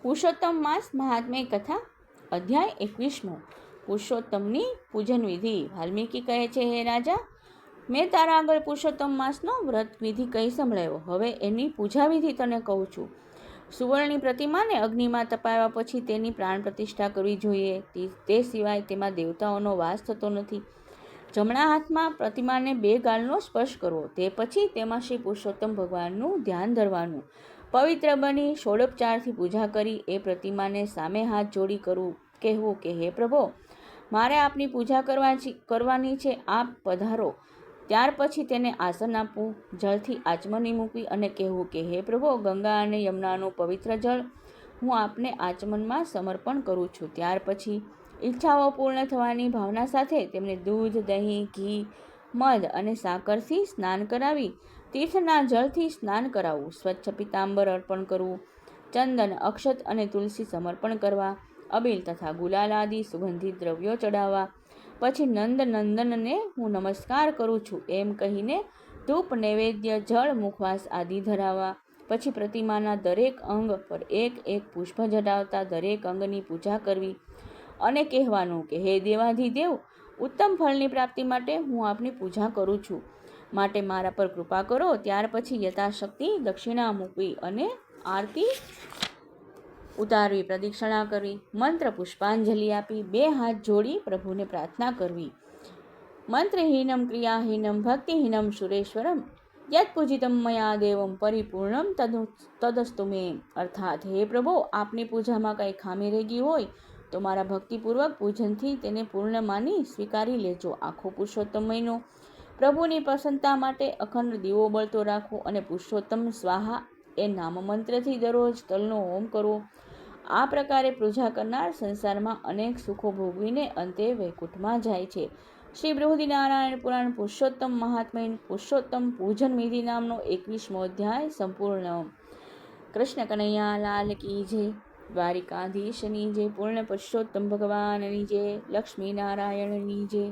પુરુષોત્તમ માસ મહાત્મ્ય કથા અધ્યાય 21. પુરુષોત્તમની પૂજન વિધિ. વાલ્મીકી કહે છે, હે રાજા, મેં તારા આગળ પુરુષોત્તમ માસનો વ્રત વિધિ કહી સંભળાયો. હવે એની પૂજા વિધિ તને કહું છું. સુવર્ણની પ્રતિમાને અગ્નિમાં તપાવ્યા પછી તેની પ્રાણ પ્રતિષ્ઠા કરવી જોઈએ. તે સિવાય તેમાં દેવતાઓનો વાસ થતો નથી. જમણા હાથમાં પ્રતિમાને 2 ગાલનો સ્પર્શ કરવો. તે પછી તેમાં શ્રી પુરુષોત્તમ ભગવાનનું ધ્યાન ધરવાનું. પવિત્ર બની ષોડોપચારથી પૂજા કરી એ પ્રતિમાને સામે હાથ જોડી કહેવું કે, હે પ્રભો, મારે આપની પૂજા કરવાની છે, આપ પધારો. ત્યાર પછી તેને આસન આપવું, જળથી આચમની મૂકવી અને કહેવું કે, હે પ્રભો, ગંગા અને યમુનાનું પવિત્ર જળ હું આપને આચમનમાં સમર્પણ કરું છું. ત્યાર પછી ઈચ્છાઓ પૂર્ણ થવાની ભાવના સાથે તેમને દૂધ, દહીં, ઘી, મધ અને સાકરથી સ્નાન કરાવી તીર્થના જળથી સ્નાન કરાવવું. સ્વચ્છ પીતાંબર અર્પણ કરવું. ચંદન, અક્ષત અને તુલસી સમર્પણ કરવા. અબીલ તથા ગુલાલ આદિ સુગંધિત દ્રવ્યો ચડાવવા. પછી નંદનંદનને હું નમસ્કાર કરું છું એમ કહીને ધૂપ, નૈવેદ્ય, જળ, મુખવાસ આદિ ધરાવવા. પછી પ્રતિમાના દરેક અંગ પર 1 પુષ્પ ચડાવતા દરેક અંગની પૂજા કરવી અને કહેવાનું કે, હે દેવાધિદેવ, ઉત્તમ ફળની પ્રાપ્તિ માટે હું આપની પૂજા કરું છું, માટે મારા પર કૃપા કરો. ત્યાર પછી યથાશક્તિ દક્ષિણા મૂકવી અને આરતી ઉતારવી, પ્રદક્ષિણા કરવી, મંત્ર પુષ્પાંજલિ આપી 2 હાથ જોડી પ્રભુને પ્રાર્થના કરવી. મંત્રહીનમ ક્રિયાહીનમ ભક્તિહીનમ સુરેશ્વરમ યત પૂજિતમ મયા દેવમ પરિપૂર્ણમ તદસ્તુ મે. અર્થાત, હે પ્રભુ, આપની પૂજામાં કંઈ ખામી રહી ગઈ હોય તો મારા ભક્તિપૂર્વક પૂજનથી તેને પૂર્ણ માની સ્વીકારી લેજો. આખો પુરુષોત્તમ મહિનો પ્રભુની પ્રસન્નતા માટે અખંડ દીવો બળતો રાખવો અને પુરુષોત્તમ સ્વાહા એ નામ મંત્રથી દરરોજ તલનો હોમ કરવો. આ પ્રકારે પૂજા કરનાર સંસારમાં અનેક સુખો ભોગવીને અંતે વૈકુંઠમાં જાય છે. શ્રી બૃહદીનારાયણ પુરાણ પુરુષોત્તમ મહાત્મ્ય પુરુષોત્તમ પૂજન વિધિ નામનો 21મો અધ્યાય સંપૂર્ણ. કૃષ્ણ કનૈયા લાલ કી જય. દ્વારિકાધીશની જય. પૂર્ણ પુરુષોત્તમ ભગવાનની જય. લક્ષ્મી નારાયણની જય.